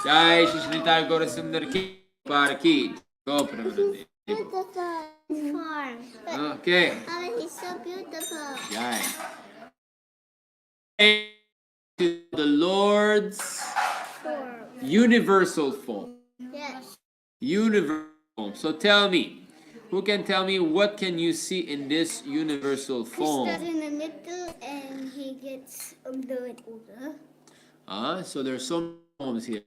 Jai Shri Sri Gaura Sundar ki Parki. Go Pramanandi. Okay. It's so beautiful. Jai. To the Lord's universal form. Yes. Universal form. So tell me, who can tell me what can you see in this universal form? Krishna's in the middle and he gets older and older. So there's some forms here.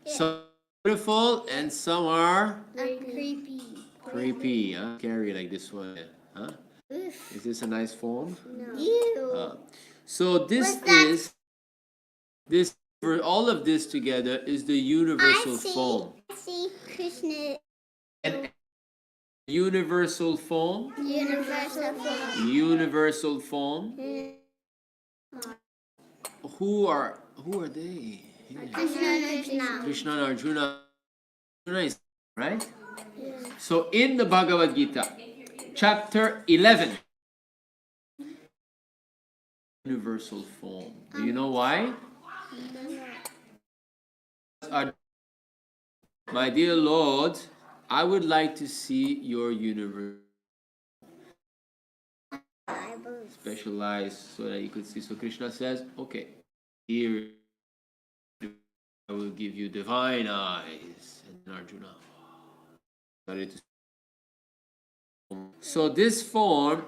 Yeah. Some beautiful and some are creepy. Creepy, scary like this one. Huh? Is this a nice form? No. So this is this for all of this together is the universal form. I see Krishna. And universal form. Universal form. Universal form. Who are they? Yeah. Krishna and Arjuna. Krishna and Arjuna. Nice, right? Yeah. So in the Bhagavad Gita, chapter 11, universal form. Do you know why? My dear Lord, I would like to see your universe specialized so that you could see. So Krishna says, okay, here I will give you divine eyes. And Arjuna started to. So this form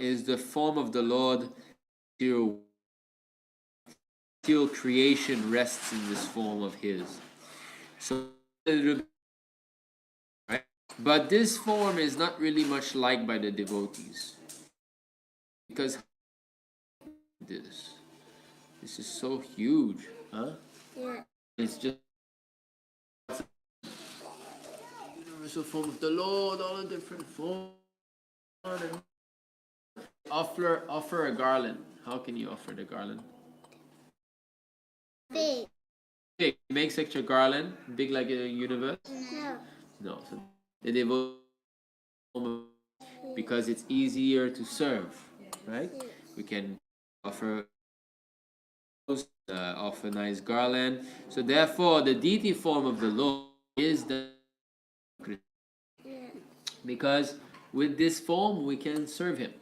is the form of the Lord till creation rests in this form of His. So, right? But this form is not really much liked by the devotees because this is so huge, huh? Yeah. It's just universal form of the Lord, all the different forms. Offer a garland. How can you offer the garland? Big. Big. Make such a garland big like a universe? No. So the devote because it's easier to serve, right? We can offer a nice garland. So therefore, the deity form of the Lord is the because with this form we can serve Him.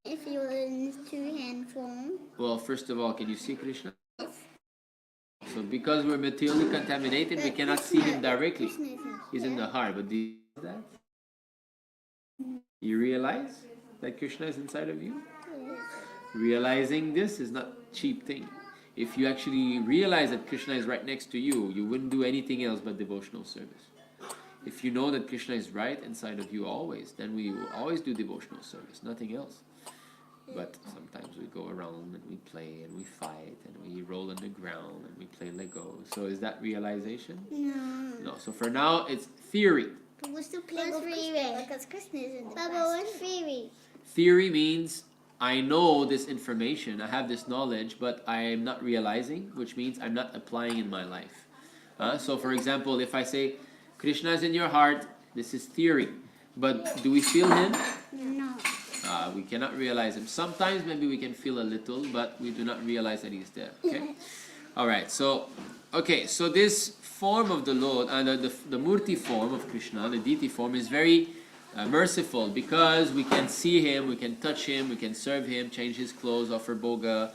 If you were in two-hand form. Well, first of all, can you see Krishna? So because we're materially contaminated, we cannot see Him directly. He's in the heart. But do you know that? You realize that Krishna is inside of you? Realizing this is not a cheap thing. If you actually realize that Krishna is right next to you, you wouldn't do anything else but devotional service. If you know that Krishna is right inside of you always, then we will always do devotional service, nothing else. But sometimes we go around and we play and we fight and we roll on the ground and we play Lego. So is that realization? No. So for now, it's theory. But we're still playing with Krishna because Krishna is in the past. What's theory? Theory means I know this information, I have this knowledge, but I am not realizing, which means I'm not applying in my life. So for example, if I say, Krishna is in your heart, this is theory. But do we feel Him? No. We cannot realize Him. Sometimes maybe we can feel a little, but we do not realize that He's there. Okay? Alright, so this form of the Lord, the Murti form of Krishna, the deity form, is very merciful because we can see Him, we can touch Him, we can serve Him, change His clothes, offer bhoga,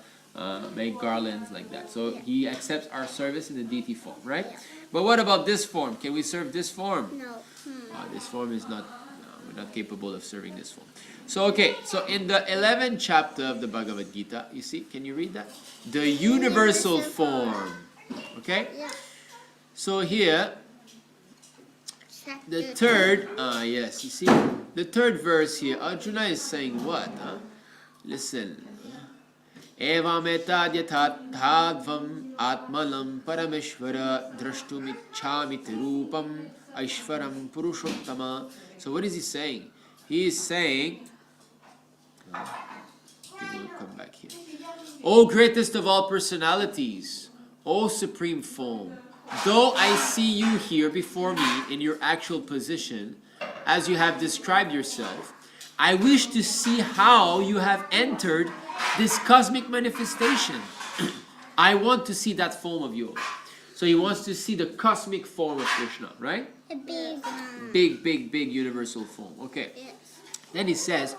make garlands like that. So He accepts our service in the deity form, right? But what about this form? Can we serve this form? No. This form is not, we're not capable of serving this form. So okay, so in the 11th chapter of the Bhagavad Gita, you see, can you read that? The universal form. Okay? Yeah. So here, the third, yes, you see, the third verse here, Arjuna is saying what? Listen. Evam etad yathathadvam atmalam parameshvara drashtumichhami rupam aishvaram purushottama. So what is he saying? He is saying, we'll come back here. O greatest of all personalities, O supreme form, though I see you here before me in your actual position, as you have described yourself, I wish to see how you have entered this cosmic manifestation. I want to see that form of yours. So he wants to see the cosmic form of Krishna, right? A big one. Big universal form. Okay. Yes. Then he says,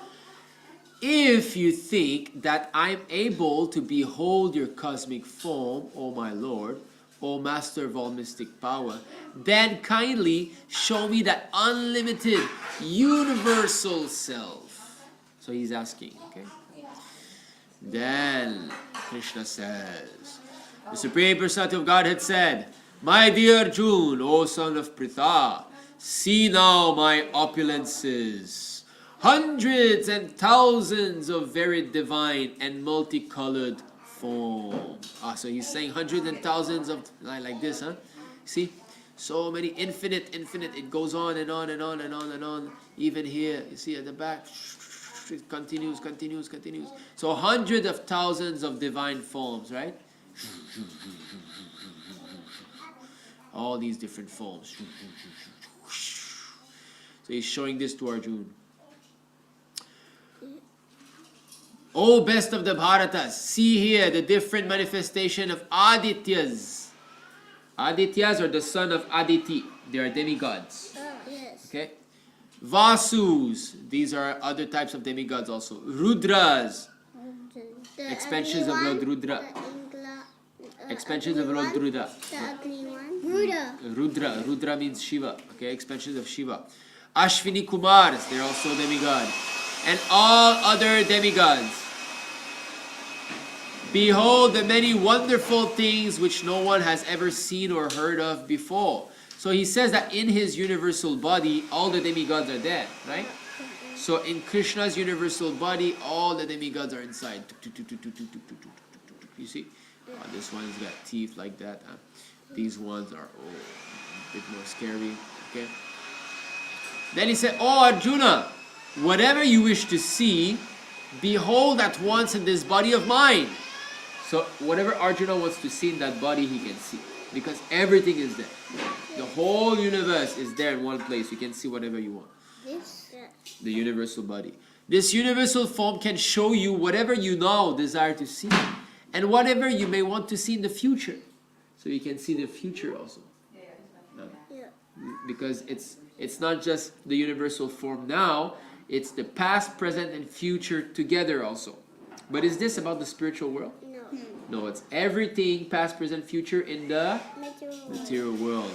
if you think that I'm able to behold your cosmic form, O my Lord, O Master of all mystic power, then kindly show me that unlimited universal self. So he's asking, okay? Then Krishna says, the Supreme Personality of Godhead said, my dear Arjuna, O son of Pritha, see now my opulences, hundreds and thousands of very divine and multicolored forms. So he's saying hundreds and thousands of, like this, huh? See? So many, infinite, it goes on and on and on and on and on. Even here, you see at the back, it continues. So hundreds of thousands of divine forms, right? All these different forms. So he's showing this to Arjuna. O best of the Bharatas, see here the different manifestation of Adityas. Adityas are the son of Aditi. They are demigods. Oh, yes. Okay? Vasus, these are other types of demigods also. Rudras, The expansions of ugly Lord one, Rudra. Expansions of ugly Lord one, Rudra. The ugly one. Rudra. Rudra means Shiva. Okay, expansions of Shiva. Ashwini Kumars, they're also demigods. And all other demigods. Behold the many wonderful things which no one has ever seen or heard of before. So he says that in his universal body, all the demigods are there, right? So in Krishna's universal body, all the demigods are inside. You see? This one's got teeth like that. These ones are a bit more scary. Okay. Then he said, oh Arjuna, whatever you wish to see, behold at once in this body of mine. So whatever Arjuna wants to see in that body, he can see. Because everything is there. The whole universe is there in one place. You can see whatever you want. This? The universal body. This universal form can show you whatever you now desire to see. And whatever you may want to see in the future. So you can see the future also. Yeah. Because it's not just the universal form now. It's the past, present, and future together also. But is this about the spiritual world? No. No, it's everything past, present, future in the material world.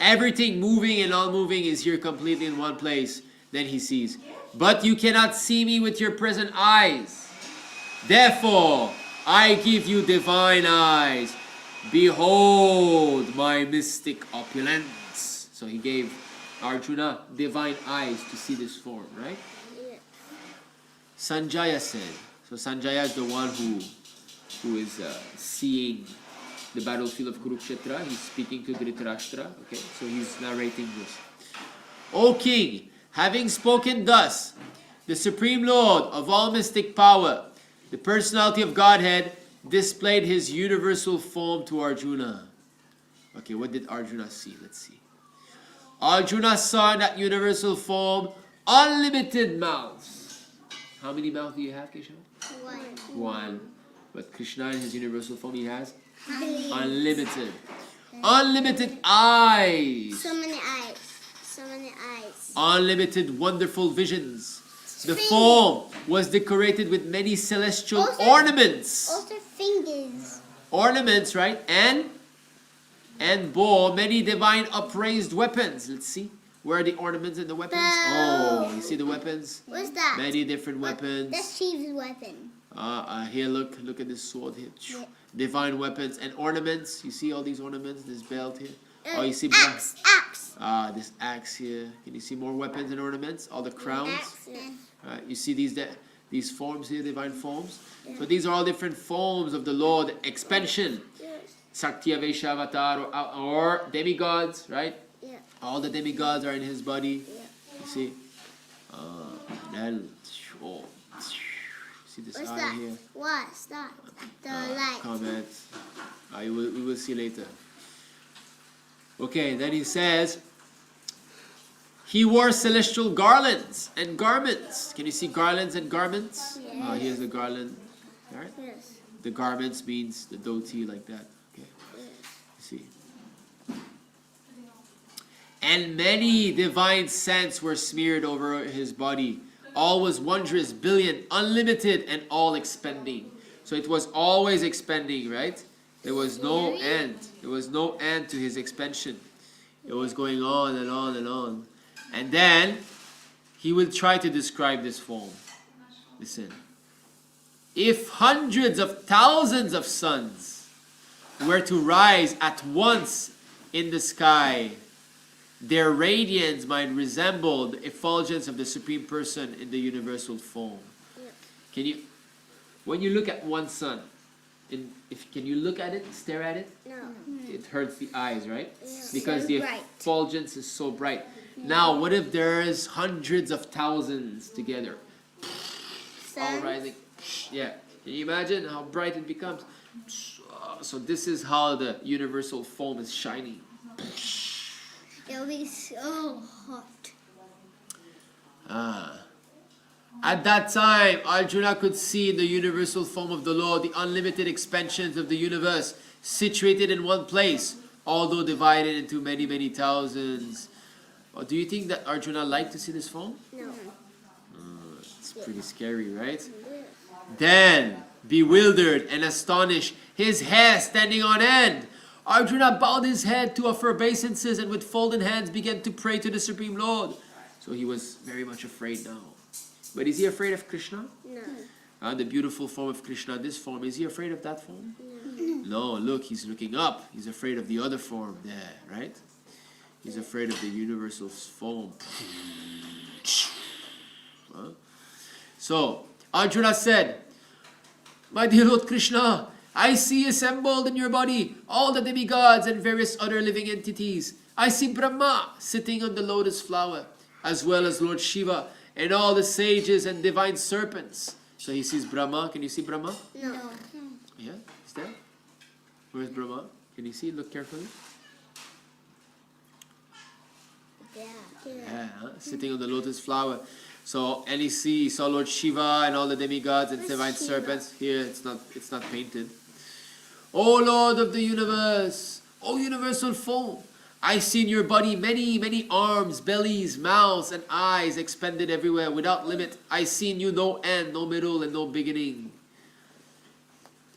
Everything moving and non-moving is here completely in one place. Then he sees, but you cannot see me with your present eyes. Therefore, I give you divine eyes. Behold my mystic opulence. So he gave Arjuna divine eyes to see this form, right? Yeah. Sanjaya said, so Sanjaya is the one who is seeing the battlefield of Kurukshetra. He's speaking to Dhritarashtra. Okay, so he's narrating this. O king, having spoken thus, the Supreme Lord of all mystic power, the personality of Godhead, displayed his universal form to Arjuna. Okay, what did Arjuna see? Let's see. Arjuna saw in that universal form unlimited mouths. How many mouths do you have, Keshav? One. But Krishna in his universal form, he has unlimited. Unlimited eyes. So many eyes. Unlimited wonderful visions. The form was decorated with many celestial ornaments. Also fingers. Ornaments, right? And bore many divine upraised weapons. Let's see. Where are the ornaments and the weapons? Bow. Oh, you see the weapons? What's that? Many different weapons. That's Shiva's weapon. Here, look at this sword here. Yeah. Divine weapons and ornaments. You see all these ornaments? This belt here. Oh, you see axe. this axe here. Can you see more weapons and ornaments? All the crowns. Axe. Yeah. You see these forms here, divine forms. So these are all different forms of the Lord. Expansion. Yes. Saktya Vaishavatar or demigods, right? Yeah. All the demigods are in his body. Yeah. You see? Then, see this What's eye that? here? What's that? The light. Comments. We will see later. Okay, then he says, he wore celestial garlands and garments. Can you see garlands and garments? Yes. Here's the garland. All right? Yes. The garments means the dhoti like that. Okay. Yes. You see. And many divine scents were smeared over his body. All was wondrous, brilliant, unlimited, and all expanding. So it was always expanding, right? There was no end. There was no end to his expansion. It was going on and on and on. And then he will try to describe this form. Listen. If hundreds of thousands of suns were to rise at once in the sky, their radiance might resemble the effulgence of the Supreme Person in the universal form. Yeah. When you look at one sun, can you look at it, stare at it? No. It hurts the eyes, right? Yeah. Because So the bright. effulgence is so bright. Now, what if there's hundreds of thousands together, all Sun. rising? Yeah. Can you imagine how bright it becomes? So this is how the universal form is shining. It'll be so hot. At that time, Arjuna could see in the universal form of the Lord the unlimited expansions of the universe situated in one place, although divided into many, many thousands. Do you think that Arjuna liked to see this form? No. It's pretty scary, right? Yeah. Then, bewildered and astonished, his hair standing on end, Arjuna bowed his head to offer obeisances and with folded hands began to pray to the Supreme Lord. So he was very much afraid now. But is he afraid of Krishna? No. The beautiful form of Krishna, this form, is he afraid of that form? No. No, look, he's looking up. He's afraid of the other form there, right? He's afraid of the universal form. So, Arjuna said, my dear Lord Krishna, I see assembled in your body all the demigods and various other living entities. I see Brahma sitting on the lotus flower, as well as Lord Shiva and all the sages and divine serpents. So he sees Brahma. Can you see Brahma? No. Yeah, is there? Where's Brahma? Can you see? Look carefully. Yeah, sitting on the lotus flower. So, and he saw Lord Shiva and all the demigods and Where's divine Shiva? serpents. Here, it's not painted. O Lord of the universe, O universal form, I see in your body many, many arms, bellies, mouths, and eyes expanded everywhere without limit. I see in you no end, no middle, and no beginning.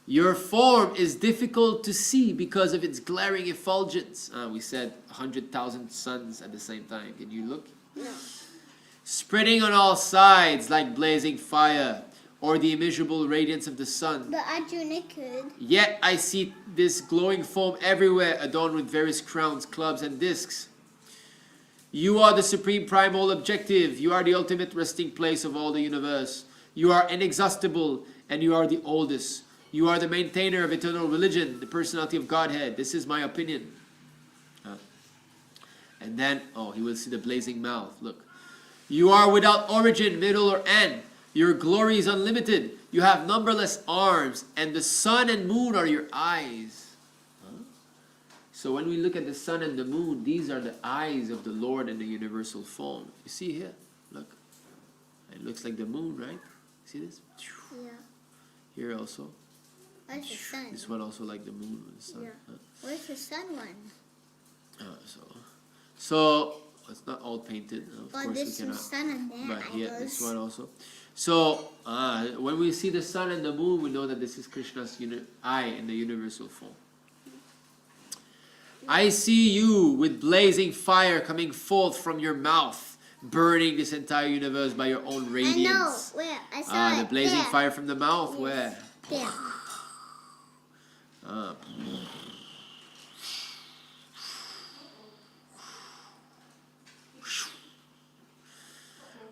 Your form is difficult to see because of its glaring effulgence. We said 100,000 suns at the same time. Can you look? No. Spreading on all sides like blazing fire, or the immeasurable radiance of the sun. But Arjuna could. Yet I see this glowing foam everywhere, adorned with various crowns, clubs, and discs. You are the supreme primal objective. You are the ultimate resting place of all the universe. You are inexhaustible, and you are the oldest. You are the maintainer of eternal religion, the personality of Godhead. This is my opinion. And then, he will see the blazing mouth. Look. You are without origin, middle, or end. Your glory is unlimited. You have numberless arms, and the sun and moon are your eyes. So when we look at the sun and the moon, these are the eyes of the Lord in the universal form. You see here? Look. It looks like the moon, right? See this? Yeah. Here also. Where's the sun? This one also like the moon and the sun. Yeah. Where's the sun one? So it's not all painted. Of Well, course this we cannot. is sun and there. But here, this one also. So when we see the sun and the moon, we know that this is Krishna's eye in the universal form. I see you with blazing fire coming forth from your mouth, burning this entire universe by your own radiance. I know. Where? I saw The it. blazing there. fire from the mouth, Yes. where? There.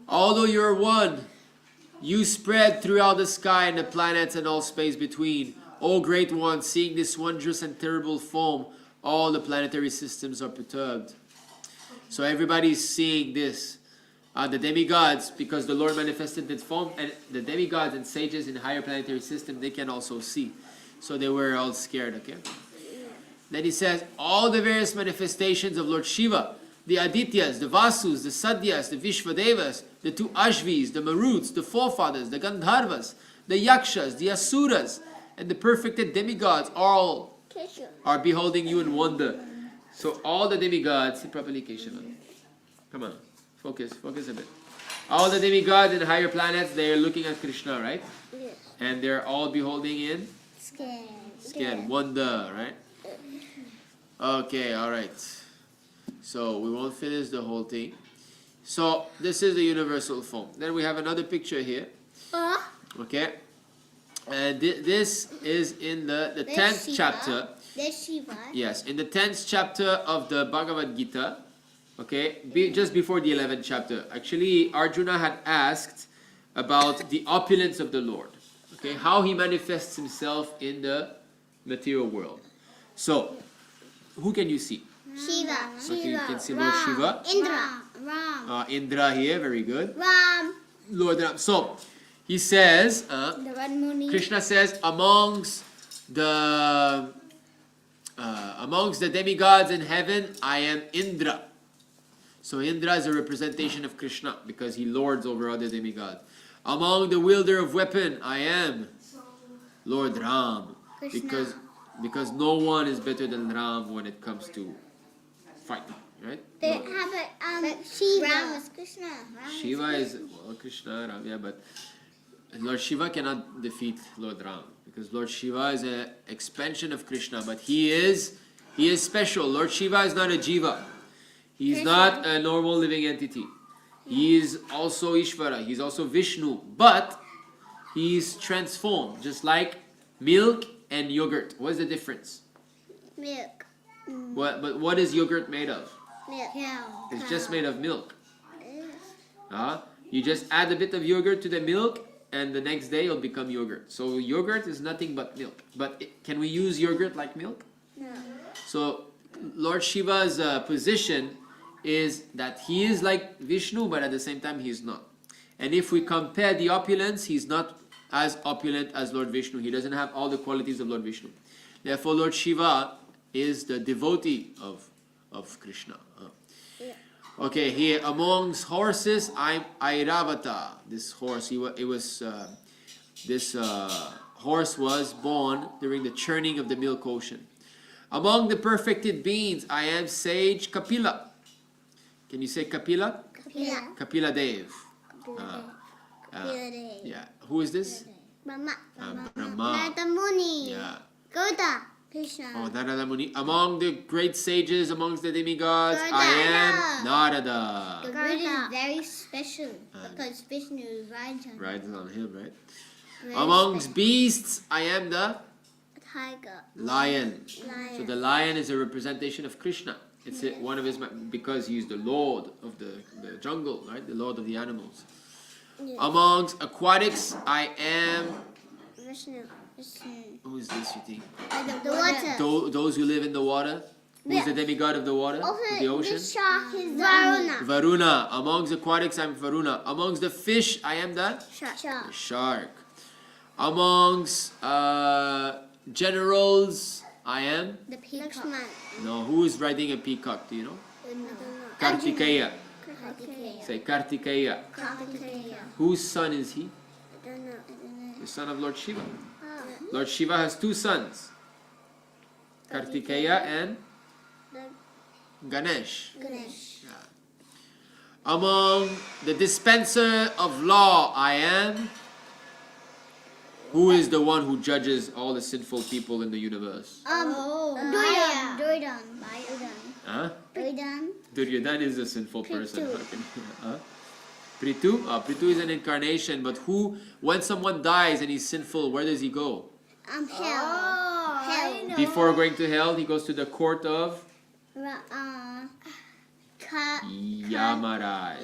Although you are one, you spread throughout the sky and the planets and all space between. O Great One, seeing this wondrous and terrible form, all the planetary systems are perturbed. So everybody's seeing this. The demigods, because the Lord manifested that form, and the demigods and sages in the higher planetary system, they can also see. So they were all scared, okay? Then he says, all the various manifestations of Lord Shiva, the Adityas, the Vasus, the Sadyas, the Vishvadevas, the two Ashvis, the Maruts, the forefathers, the Gandharvas, the Yakshas, the Asuras, and the perfected demigods all are beholding you in wonder. So all the demigods, sit properly, Keshava. Come on, focus a bit. All the demigods in higher planets, they are looking at Krishna, right? Yes. And they're all beholding in Scared. wonder, right? Okay, alright. So we won't finish the whole thing. So this is the universal form. Then we have another picture here. Okay. And this is in the 10th chapter. There's Shiva. Yes, in the 10th chapter of the Bhagavad Gita. Okay, just before the 11th chapter. Actually, Arjuna had asked about the opulence of the Lord. Okay, how he manifests himself in the material world. So, who can you see? Shiva. Okay, you can see Lord Shiva. Indra. Ram. Indra here, very good. Ram. Lord Ram. So, he says, The one Muni. Krishna says, amongst the demigods in heaven, I am Indra. So Indra is a representation of Krishna because he lords over other demigods. Among the wielder of weapon, I am Lord Ram. Krishna. Because no one is better than Ram when it comes to fighting, right? But Shiva. Ram is Krishna. Shiva is Krishna, Ram, yeah, but Lord Shiva cannot defeat Lord Ram because Lord Shiva is an expansion of Krishna, but he is special. Lord Shiva is not a jiva. He is not a normal living entity. He is also Ishvara. He is also Vishnu, but he is transformed, just like milk and yogurt. What is the difference? Milk. But what is yogurt made of? Milk. It's just made of milk. You just add a bit of yogurt to the milk, and the next day it'll become yogurt. So yogurt is nothing but milk. But can we use yogurt like milk? No. So Lord Shiva's position is that he is like Vishnu, but at the same time he's not. And if we compare the opulence, he's not as opulent as Lord Vishnu. He doesn't have all the qualities of Lord Vishnu. Therefore Lord Shiva is the devotee of Krishna. Okay, here amongst horses, I'm Airavata. This horse, this horse was born during the churning of the milk ocean. Among the perfected beings, I am sage Kapila. Can you say Kapila? Kapila. Kapila Dev. Dev. Yeah. Who is this? Brahma. Brahma. Narada Muni. Yeah. Garuda. Krishna. Oh, Narada Muni. Among the great sages, amongst the demigods, I am Narada. Garuda is very special because Vishnu rides on him, right? Very Amongst beasts, I am the tiger. lion. So the lion is a representation of Krishna. It's one of his, because he's the lord of the jungle, right? The lord of the animals. Yes. Amongst aquatics, I am. Vishnu. Who is this, you think? The water. Those who live in the water. Who is the demigod of the water? Also, of the ocean? the shark is Varuna. Varuna. Amongst aquatics, I am Varuna. Amongst the fish, I am the Shark. shark. Amongst generals, I am The peacock. no. Who is riding a peacock? Do you know? No. Kartikeya. Kartikeya. Say Kartikeya. Kartikeya. Whose son is he? I don't know. The son of Lord Shiva. Oh. Lord Shiva has two sons, Kartikeya and Ganesh. Ganesh. Among the dispenser of law, I am Who is the one who judges all the sinful people in the universe? Duryodhan. Huh? Duryodhan. Duryodhan is a sinful person. Prithu. Huh? Prithu? Prithu is an incarnation, but who, when someone dies and he's sinful, where does he go? Hell. Hell. Before going to hell, he goes to the court of Yamaraj.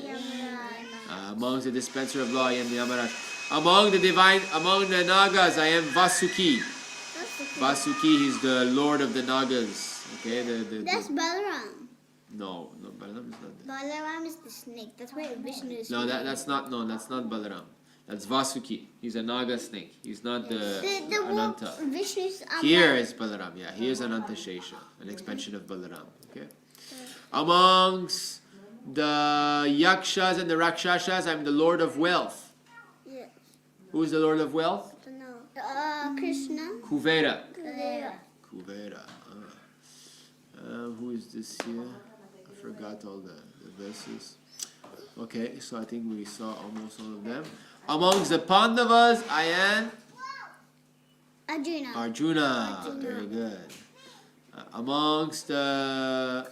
Amongst the dispenser of law, I am Yamaraj. Among the Nagas, I am Vasuki. Vasuki is the lord of the Nagas. Okay, That's Balaram. No, Balaram is not that. Balaram is the snake. That's where Vishnu is. No, that's not Balaram. That's Vasuki. He's a Naga snake. He's not the Ananta. Vishnu's Here is Balaram. Yeah, here's Ananta Shesha, an expansion of Balaram. Okay. Amongst the Yakshas and the Rakshasas, I'm the Lord of Wealth. Yes. Who is the Lord of Wealth? Krishna. Kuvera. Kuvera. Kuvera. Who is this here? I forgot all the verses. Okay, so I think we saw almost all of them. Amongst the Pandavas, I am Arjuna. Very good. Amongst the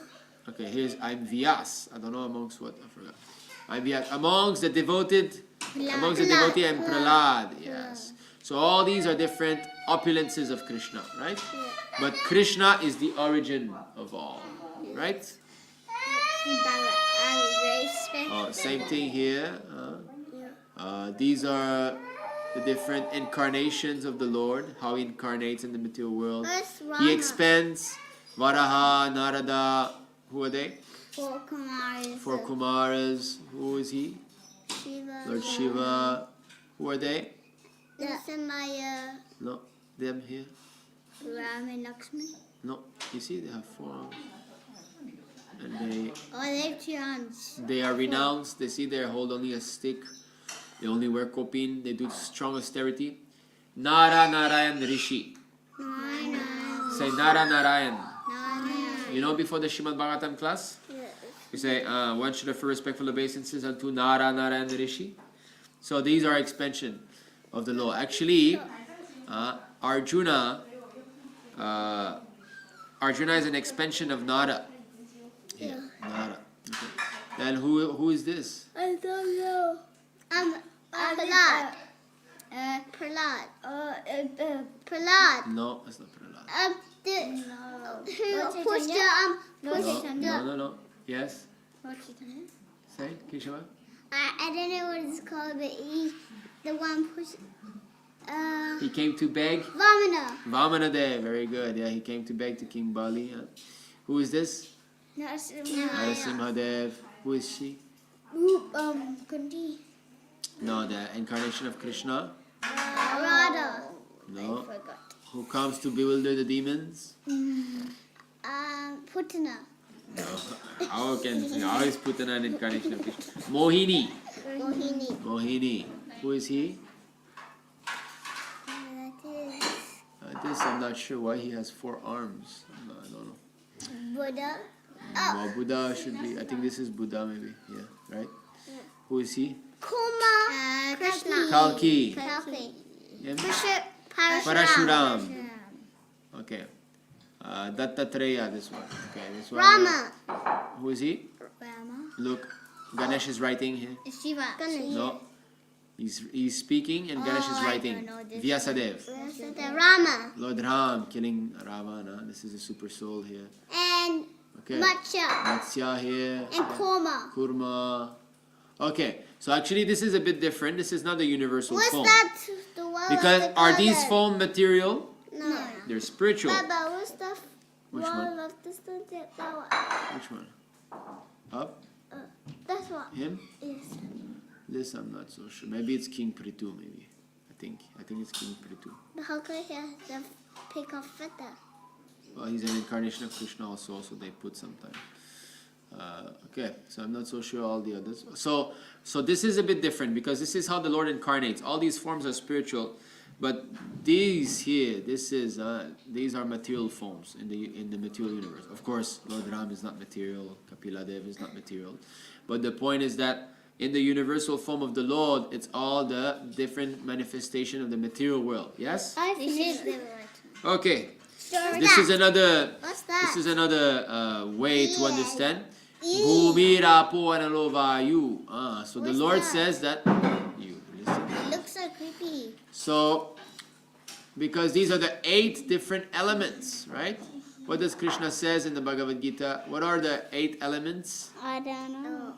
I'm Vyas. I don't know amongst what, I forgot. I'm Vyas. Amongst the devotee, I'm Prahlad. Yes. So all these are different opulences of Krishna, right? Yeah. But Krishna is the origin of all, right? Oh, same thing here. These are the different incarnations of the Lord, how he incarnates in the material world. He expands Varaha, Narada. Who are they? Four Kumaras. Four Kumaras. Who is he? Shiva. Lord Shiva. Who are they? Samaya. No, them here. Ram and Lakshman. No, you see they have 4 arms. And they have 2 arms. They are renounced. They see they hold only a stick. They only wear kopin. They do strong austerity. Nara Narayan Rishi. Say Nara Narayan. You know before the Srimad Bhagavatam class? Yes. You say, one should offer respectful obeisances unto Nara Narayan Rishi. So these are expansion of the law. Actually, Arjuna is an expansion of Nara. Yeah, Nara. Okay. And who is this? I don't know. Prahlad. Prahlad. No, that's not Prahlad. No. Yes? Say, Kishava? I don't know what it's called, but the one pushed. He came to beg? Vamana. Vamana there, very good. Yeah, he came to beg to King Bali. Who is this? Narasimha Dev. Who is she? Kunti. No, the incarnation of Krishna. Radha. No. I forgot. Who comes to bewilder the demons? Putana. No. How is Putana an incarnation of Krishna? Mohini. Mohini. Who is he? This I'm not sure why he has 4 arms. No, I don't know. Buddha. Well, Buddha should be. I think this is Buddha, maybe. Yeah, right. Who is he? Kuma. Krishna. Kalki. Him? Parashuram. Okay. Dattatreya, this one. Okay, this one. Rama. Who is he? Rama. Look, Ganesh is writing here. Shiva. No. He's speaking and Ganesh is writing. Vyasadev. Rama. Lord Ram killing Ravana. This is a super soul here. And Matsya. Matsya here. And Kurma. Kurma. Okay, so actually this is a bit different. This is not the universal What's form. That? The wall because of the are these form material? No. They're spiritual. Baba, what's the Which wall one? of the sunset flower? Which one? Up? That's what. Him? Yes. This I'm not so sure. Maybe it's King Prithu, maybe. I think it's King Prithu. But how could he have the pick of feather? Well, he's an incarnation of Krishna also, so they put sometimes. Okay, so I'm not so sure all the others. So this is a bit different because this is how the Lord incarnates. All these forms are spiritual, but these here, these are material forms in the material universe. Of course, Lord Ram is not material, Kapila Dev is not material, but the point is that in the universal form of the Lord, it's all the different manifestation of the material world. Yes? I finished the Okay. What's This is another way to Yeah. understand. Bhumi rapo analo vayu. So the What's Lord that? says that you listen. It looks so creepy. So because these are the 8 different elements, right? What does Krishna says in the Bhagavad Gita? What are the 8 elements? I don't know.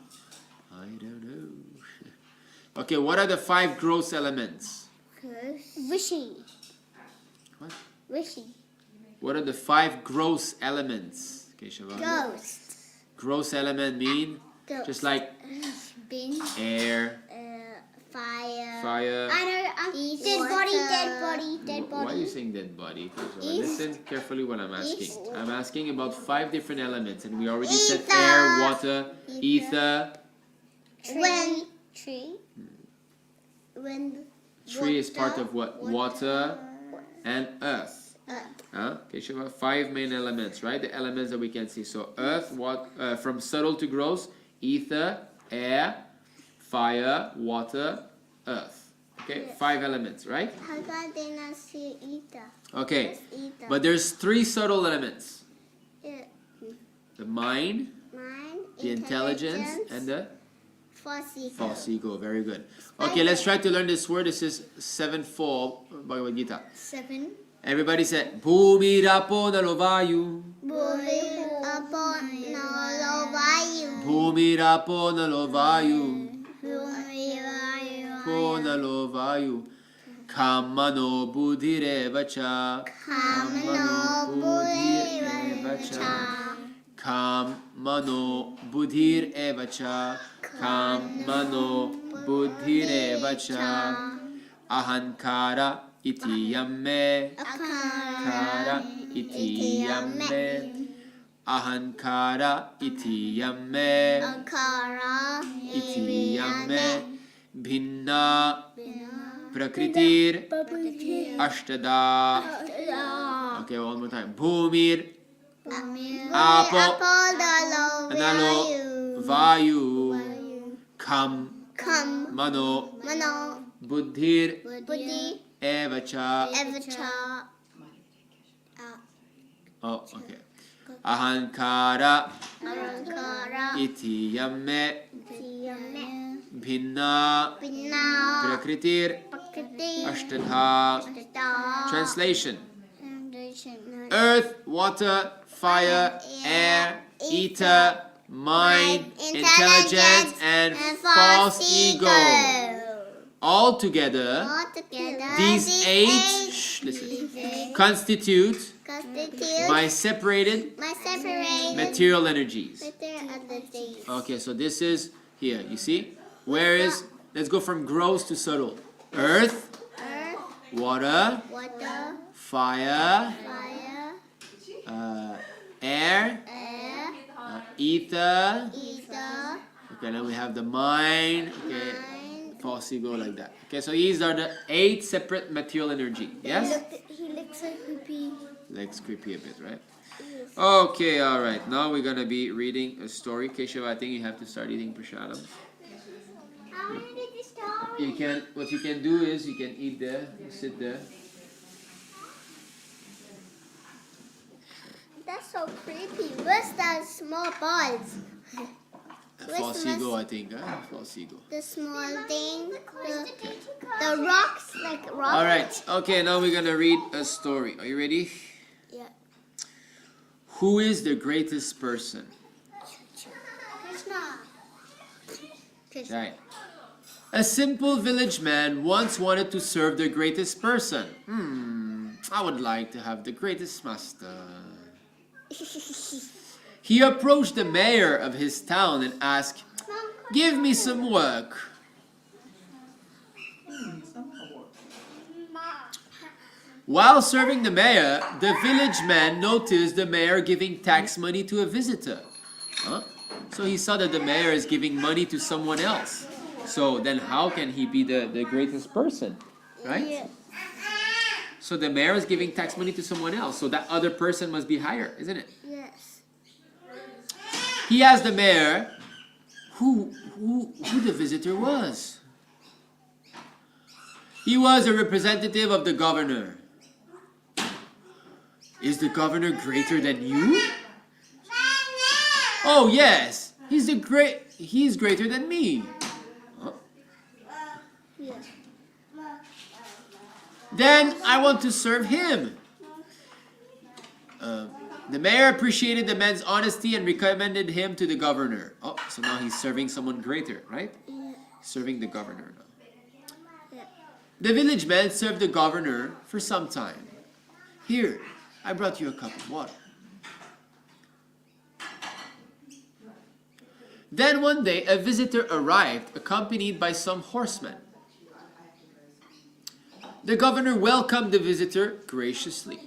I don't know. Okay, what are the 5 gross elements? Wishy. What? Wishy. What are the 5 gross elements? Keshava? Ghost. Gross element mean Ghost. just like Bin. air, Fire. fire. I know. Dead body. Dead body. Dead body. Why are you saying dead body? Keshava? East. Listen carefully what I'm asking. East. I'm asking about 5 different elements, and we already said Ether. air, water, ether. Tree. Tree. Wind. Tree is part of what? Water and earth. Okay, Shiva, 5 main elements, right? The elements that we can see. So earth, from subtle to gross, ether, air, fire, water, earth. Okay, 5 elements, right? How come they not see ether? Okay, What's ether? but there's 3 subtle elements. Yeah. The mind, Mind. the intelligence, and the false ego. false ego. Very good. Okay, let's try to learn this word. This is 7-4 Bhagavad Gita. 7. Everybody said, Bhumi rapo nalo vayu. Bhumi upon no vayu. Bhumi rapo nalo vayu. Bhumi Po nalo vayu. Kamano buddhirevacha. Kamano buddhirevacha. Kamano buddhirevacha. Kamano buddhirevacha. Ahankara iti yamme. Kara iti yamme. Ahankara iti yamme. Ankara Iti yamme. Bhinna prakritir ashtada. Okay, one more time. Bhumir Apo Analo Vayu Kam Mano Mano Buddhir Buddhi Evacha. Evacha. Oh, okay. Ahankara Ankara iti yamme. Yamme. Bhinna Pinna prakritir Prakriti ashtadha. Ashtadha. Translation: Foundation. earth, water, fire, air, ether, mind, intelligence, and false ego. All together, All together, these 8 listen, constitute my separated my separated material energies. entities. Okay, so this is here. You see? Where is? Let's go from gross to subtle. Earth, Earth, water, water, fire, fire, air, air, ether. ether, Okay, then we have the mind. Okay, mind. false ego like that. Okay, so these are the 8 separate material energy. Yes? He looks so creepy. Looks creepy a bit, right? Okay, all right. Now we're gonna be reading a story. Keshav, I think you have to start eating prasadam. I want to read the story. You can. What you can do is you can eat there. You sit there. That's so creepy. Where's that small balls? False ego, I think. False ego. The small thing, the rocks, like rocks. All right. Okay, now we're gonna read a story. Are you ready? Yeah. Who is the greatest person? Krishna. Right. A simple village man once wanted to serve the greatest person. I would like to have the greatest master. He approached the mayor of his town and asked, "Give me some work." While serving the mayor, the village man noticed the mayor giving tax money to a visitor. So he saw that the mayor is giving money to someone else. So then how can he be the greatest person? Right? Yeah. So the mayor is giving tax money to someone else. So that other person must be higher, isn't it? Yes. He asked the mayor, who the visitor was. He was a representative of the governor. Is the governor greater than you? Oh yes, he's greater than me. Huh? Yes. Then I want to serve him. The mayor appreciated the man's honesty and recommended him to the governor. Oh, so now he's serving someone greater, right? Yeah. Serving the governor now. Yeah. The village man served the governor for some time. Here, I brought you a cup of water. Then one day, a visitor arrived, accompanied by some horsemen. The governor welcomed the visitor graciously.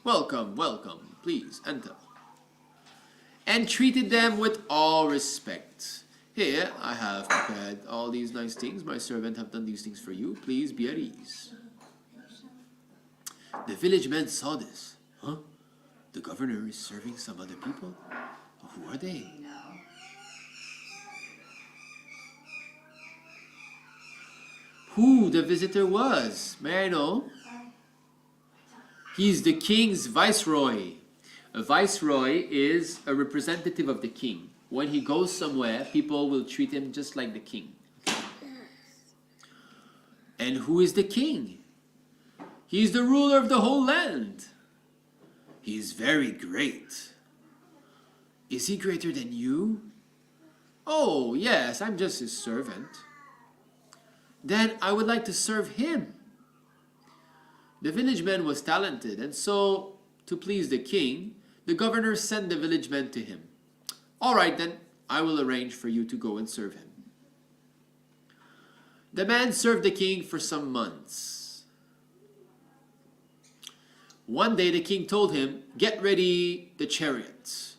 Welcome, welcome, please enter. And treated them with all respect. Here, I have prepared all these nice things. My servant have done these things for you. Please be at ease. The village men saw this. Huh? The governor is serving some other people? Who are they? Who the visitor was? May I know? He's the king's viceroy. A viceroy is a representative of the king. When he goes somewhere, people will treat him just like the king. And who is the king? He's the ruler of the whole land. He's very great. Is he greater than you? Oh, yes, I'm just his servant. Then I would like to serve him. The village man was talented, and so, to please the king, the governor sent the village man to him. All right, then, I will arrange for you to go and serve him. The man served the king for some months. One day the king told him, get ready the chariots.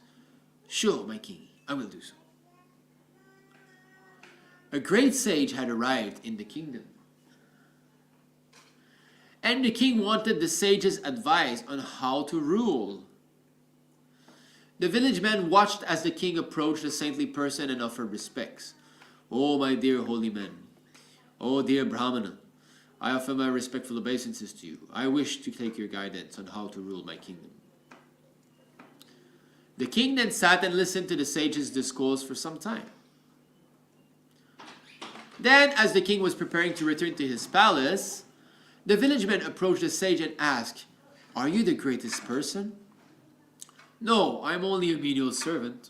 Sure, my king, I will do so. A great sage had arrived in the kingdom. And the king wanted the sage's advice on how to rule. The village man watched as the king approached the saintly person and offered respects. Oh, my dear holy man. Oh, dear Brahmana. I offer my respectful obeisances to you. I wish to take your guidance on how to rule my kingdom. The king then sat and listened to the sage's discourse for some time. Then, as the king was preparing to return to his palace, the village man approached the sage and asked, are you the greatest person? No, I'm only a menial servant.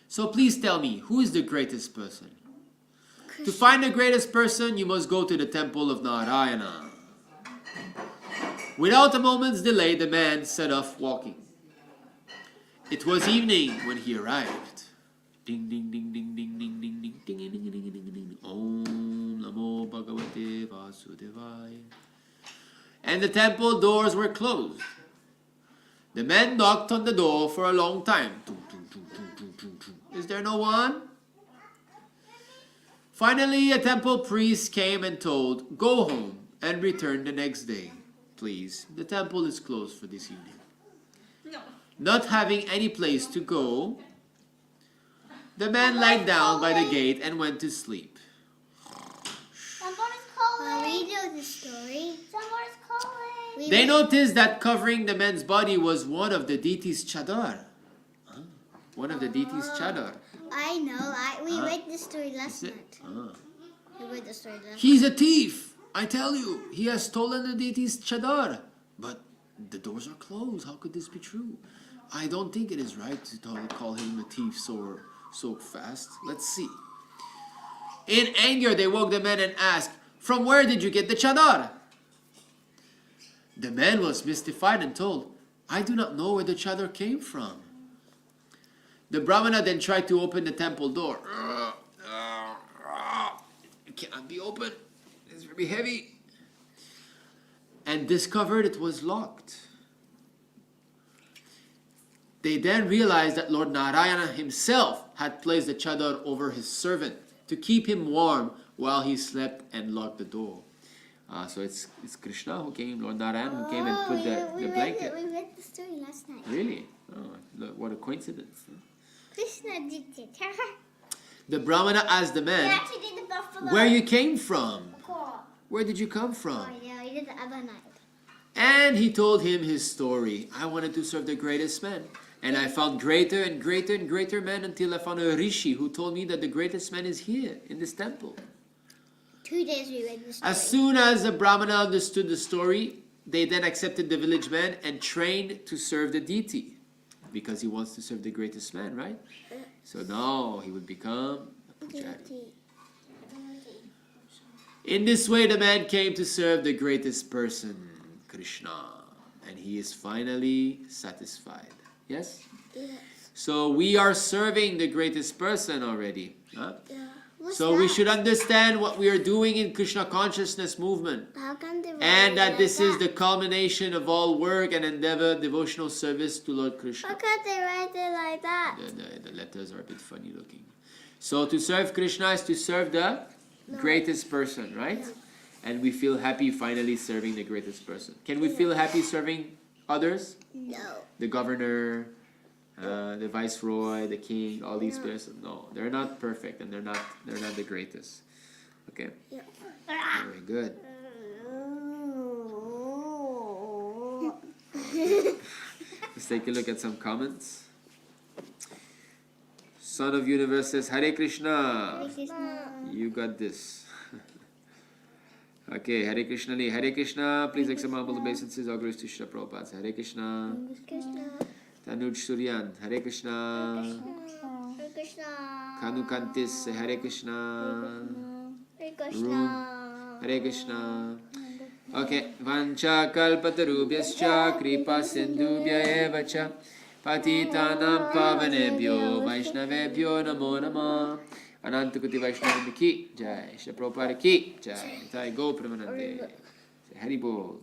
So please tell me, who is the greatest person? Krishna. To find the greatest person, you must go to the temple of Narayana. Without a moment's delay, the man set off walking. It was evening when he arrived. Ding, ding, ding, ding, ding, ding, ding, ding, ding, ding, ding, ding, ding, ding. Om Namo Bhagavate Vasudevaya. And the temple doors were closed. The man knocked on the door for a long time. Is there no one? Finally, a temple priest came and told, go home and return the next day. Please, the temple is closed for this evening. No. Not having any place to go, the man lied down by the gate and went to sleep. Somebody's calling. We know the story. Somebody's calling. They noticed that covering the man's body was one of the deities' chadar. One of the deities' chadar. I know. We read the story last night. We read the story last night. He's a thief. I tell you, he has stolen the deity's chadar. But the doors are closed. How could this be true? I don't think it is right to call him a thief so fast. Let's see. In anger, they woke the man and asked, from where did you get the chadar? The man was mystified and told, I do not know where the chadar came from. The Brahmana then tried to open the temple door. It cannot be opened. It's very heavy. And discovered it was locked. They then realized that Lord Narayana himself had placed the chadar over his servant to keep him warm while he slept and locked the door. So it's Krishna who came, Lord Narayana who came and put the blanket. We read the story last night. Really? Oh, look, what a coincidence. Krishna did it. The Brahmana asked the We man, actually did the buffalo. where you came from? Cool. Where did you come from? Oh yeah, we did the other night. And he told him his story. I wanted to serve the greatest man. And I found greater and greater and greater men until I found a rishi who told me that the greatest man is here in this temple. 2 days we read the story. As soon as the Brahmana understood the story, they then accepted the village man and trained to serve the deity. Because he wants to serve the greatest man, right? So now he would become a pujari. In this way, the man came to serve the greatest person, Krishna. And he is finally satisfied. Yes? Yes. So we are serving the greatest person already. Huh? Yeah. What's So we that? should understand what we are doing in Krishna Consciousness movement. How come they write And it that like this is that? the culmination of all work and endeavor, devotional service to Lord Krishna. How come they write it like that? The letters are a bit funny looking. So to serve Krishna is to serve the greatest person, right? And we feel happy finally serving the greatest person. Can we feel happy serving others? No. The governor, the viceroy, the king, all these persons? No, they're not perfect and they're not the greatest. Okay? Yeah. Very good. Let's take a look at some comments. Son of Universe says, Hare Krishna. Hare Krishna. You got this. Okay, Hare Krishna. Hare Krishna. Please accept my humble obeisances. All glories to Srila Prabhupada. Hare Krishna. Krishna. Tanuj Suryan. Hare Krishna. Hare Krishna. Kanu Kantis. Say Hare Krishna. Hare Krishna. Hare Krishna. Okay. Vancha kalpatarubhyascha kripa sindhubhya eva cha patitanam pavanebhyo vaishnavebhyo namo namah. Anantakuti Vaishnava ki jai. Shri Prabhupada ki jai. Nitai Go Pramanande. Hari Bol.